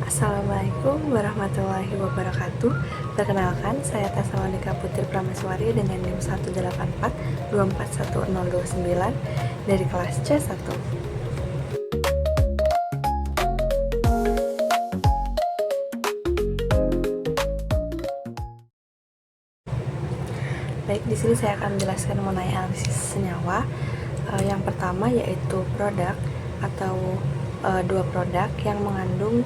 Assalamualaikum warahmatullahi wabarakatuh. Perkenalkan, saya Tasa Monika Putri Prameswari dengan NIM 184241029 dari kelas C1. Baik, di sini saya akan menjelaskan mengenai analisis senyawa. Yang pertama yaitu produk atau dua produk yang mengandung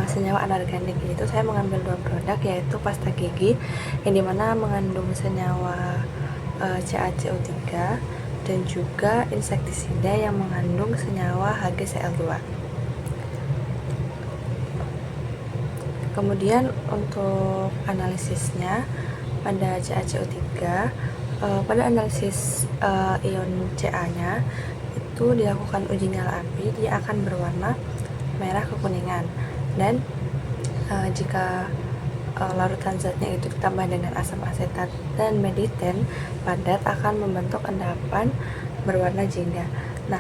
senyawa anorganik. Itu saya mengambil dua produk yaitu pasta gigi yang dimana mengandung senyawa CaCO3 dan juga insektisida yang mengandung senyawa HgCl2. Kemudian untuk analisisnya pada CaCO3, pada analisis ion Ca-nya itu dilakukan uji nyala api, dia akan berwarna merah kekuningan. Dan jika larutan zatnya itu ditambah dengan asam asetat dan mediten padat akan membentuk endapan berwarna jingga. Nah,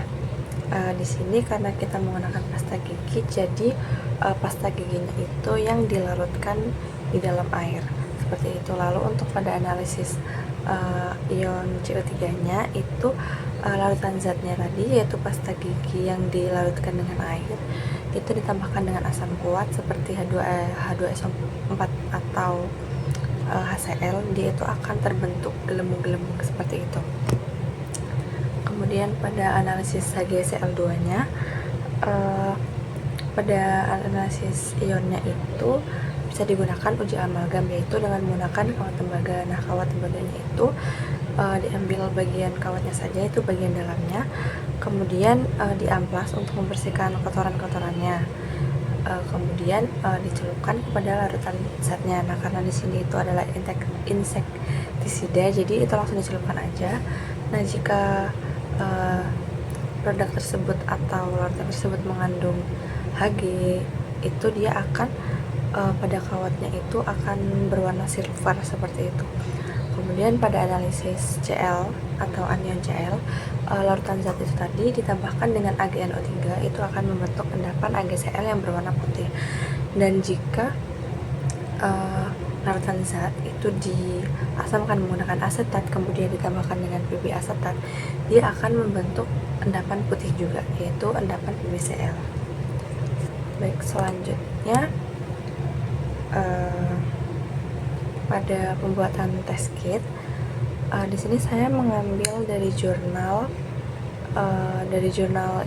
di sini karena kita menggunakan pasta gigi, jadi pasta giginya itu yang dilarutkan di dalam air seperti itu. Lalu untuk pada analisis ion CO3-nya itu larutan zatnya tadi yaitu pasta gigi yang dilarutkan dengan air itu ditambahkan dengan asam kuat seperti H2SO4 atau HCl, dia itu akan terbentuk gelembung-gelembung seperti itu. Kemudian pada analisis HgCl2-nya, pada analisis ionnya itu bisa digunakan uji amalgam, yaitu dengan menggunakan kawat tembaga. Nah, kawat tembaganya itu diambil bagian kawatnya saja, itu bagian dalamnya, kemudian diamplas untuk membersihkan kotoran-kotorannya. Kemudian dicelupkan kepada larutan zatnya. Nah, karena di sini itu adalah insektisida, jadi itu langsung dicelupkan aja. Nah, jika produk tersebut atau larutan tersebut mengandung Hg, itu dia akan pada kawatnya itu akan berwarna silver seperti itu. Kemudian pada analisis Cl atau anion Cl, larutan zat itu tadi ditambahkan dengan AgNO3, itu akan membentuk endapan AgCl yang berwarna putih. Dan jika larutan zat itu diasamkan menggunakan asetat kemudian ditambahkan dengan PP asetat, dia akan membentuk endapan putih juga, yaitu endapan PbCl. Baik, selanjutnya pada pembuatan test kit, di sini saya mengambil dari jurnal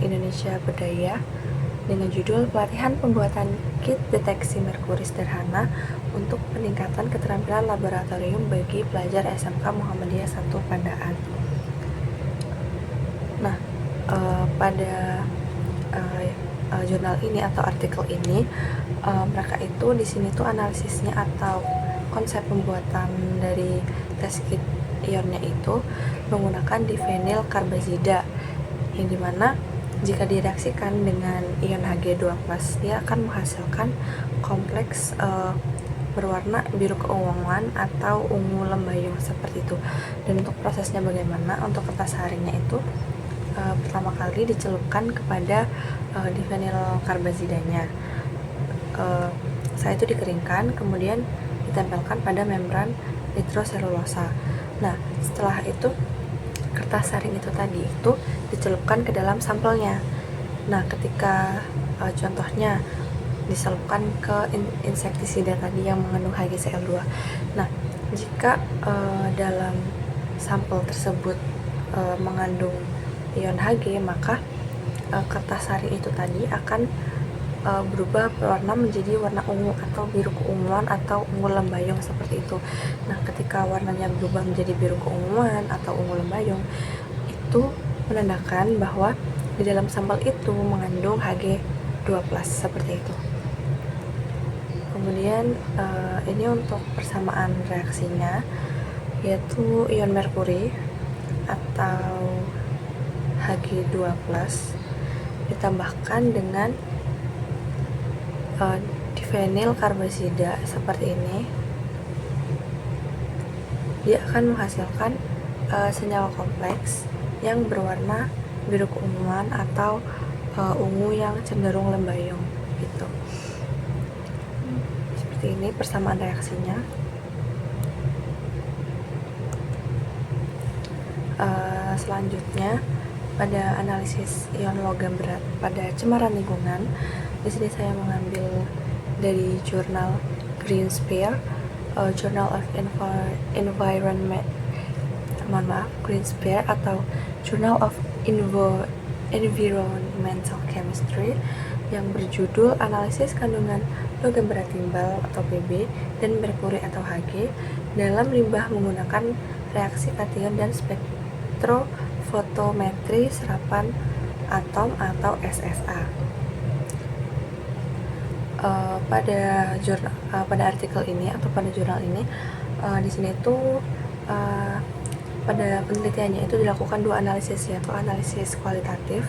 Indonesia Berdaya dengan judul Pelatihan Pembuatan Kit Deteksi Merkuri Sederhana untuk Peningkatan Keterampilan Laboratorium bagi Pelajar SMK Muhammadiyah 1 Pandaan. Nah, pada jurnal ini atau artikel ini, mereka itu di sini tuh analisisnya atau konsep pembuatan dari test kit ionnya itu menggunakan diphenyl karbazida, yang dimana jika direaksikan dengan ion Hg2+, dia akan menghasilkan kompleks berwarna biru keunguan atau ungu lembayung seperti itu. Dan untuk prosesnya bagaimana? Untuk kertas harinya itu pertama kali dicelupkan kepada diphenyl karbazidanya. Setelah itu dikeringkan, kemudian ditempelkan pada membran nitroselulosa. Nah, setelah itu kertas saring itu tadi itu dicelupkan ke dalam sampelnya. Nah, ketika contohnya diselupkan ke insektisida tadi yang mengandung HgCl2. Nah, jika dalam sampel tersebut mengandung ion Hg, maka kertas saring itu tadi akan berubah warna menjadi warna ungu atau biru keunguan atau ungu lembayung seperti itu. Nah, ketika warnanya berubah menjadi biru keunguan atau ungu lembayung, itu menandakan bahwa di dalam sampel itu mengandung Hg2+ seperti itu. Kemudian ini untuk persamaan reaksinya, yaitu ion merkuri atau Hg2+ ditambahkan dengan diphenyl karbazida seperti ini, dia akan menghasilkan senyawa kompleks yang berwarna biru keunguan atau ungu yang cenderung lembayung gitu. seperti ini persamaan reaksinya. Selanjutnya pada analisis ion logam berat pada cemaran lingkungan, di sini saya mengambil dari jurnal Greensphere, Journal of Environment, Greensphere atau Journal of Environmental Chemistry, yang berjudul analisis kandungan logam berat timbal atau Pb dan merkuri atau Hg dalam limbah menggunakan reaksi kation dan spektrofotometri serapan atom atau SSA. Pada artikel ini atau pada jurnal ini, di sini tuh pada penelitiannya itu dilakukan dua analisis, yaitu analisis kualitatif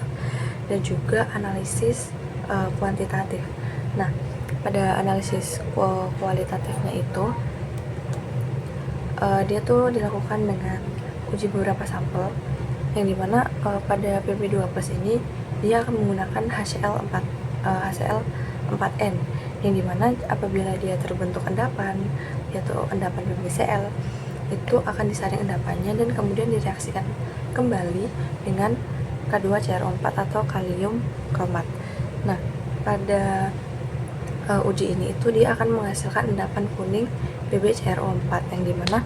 dan juga analisis kuantitatif. Nah, pada analisis kualitatifnya itu dia tuh dilakukan dengan uji beberapa sampel, yang dimana pada Pb2+ ini dia akan menggunakan HCl4n, yang dimana apabila dia terbentuk endapan, yaitu endapan PbCl, itu akan disaring endapannya dan kemudian direaksikan kembali dengan K2CrO4 atau kalium kromat. Nah, pada uji ini itu dia akan menghasilkan endapan kuning PbCrO4, yang dimana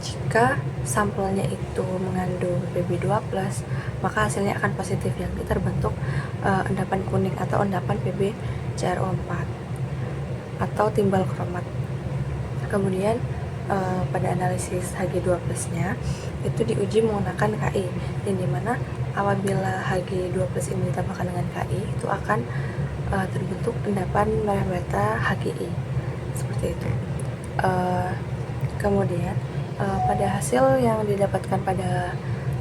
jika sampelnya itu mengandung Pb2+, maka hasilnya akan positif, yang terbentuk endapan kuning atau endapan PbCrO4 atau timbal kromat. Kemudian pada analisis Hg2+ nya itu diuji menggunakan Ki, yang dimana apabila Hg2+ ini ditambahkan dengan Ki, itu akan terbentuk endapan merah beta HGI, seperti itu. Kemudian pada hasil yang didapatkan pada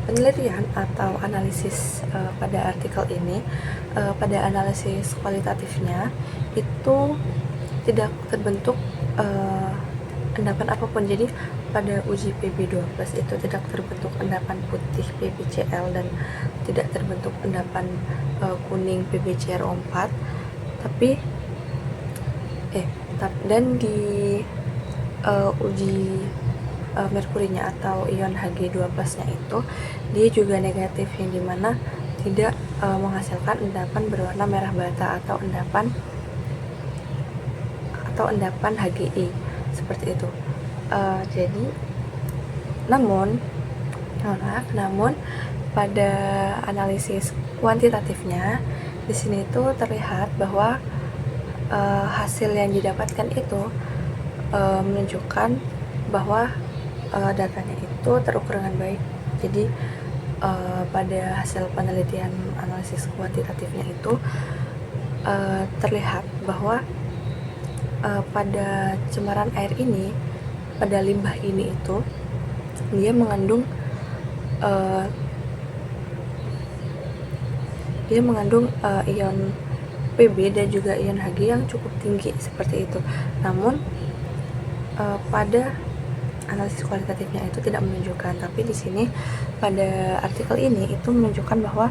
penelitian atau analisis pada artikel ini, pada analisis kualitatifnya itu tidak terbentuk endapan apapun. Jadi pada uji Pb2+ itu tidak terbentuk endapan putih PbCl dan tidak terbentuk endapan kuning PbCrO4, dan di uji merkurinya atau ion Hg2+ nya itu dia juga negatif, yang dimana tidak menghasilkan endapan berwarna merah bata atau endapan HGI, seperti itu. Namun pada analisis kuantitatifnya di sini tuh terlihat bahwa hasil yang didapatkan itu menunjukkan bahwa datanya itu terukur dengan baik. Jadi pada hasil penelitian analisis kuantitatifnya itu terlihat bahwa pada cemaran air ini, pada limbah ini itu dia mengandung ion Pb dan juga ion Hg yang cukup tinggi, seperti itu. Namun pada analisis kualitatifnya itu tidak menunjukkan, tapi di sini pada artikel ini itu menunjukkan bahwa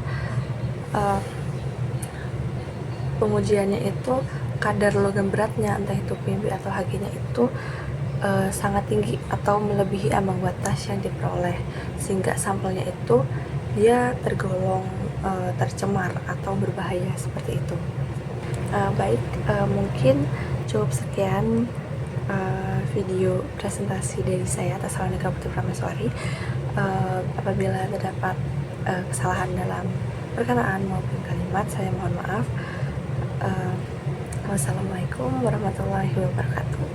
pengujiannya itu kadar logam beratnya, entah itu Pb atau Hg-nya itu sangat tinggi atau melebihi ambang batas yang diperoleh, sehingga sampelnya itu dia tergolong tercemar atau berbahaya, seperti itu. Mungkin cukup sekian video presentasi dari saya, Tasalonika Putri Prameswari. Apabila terdapat kesalahan dalam perkataan maupun kalimat, saya mohon maaf. Wassalamualaikum warahmatullahi wabarakatuh.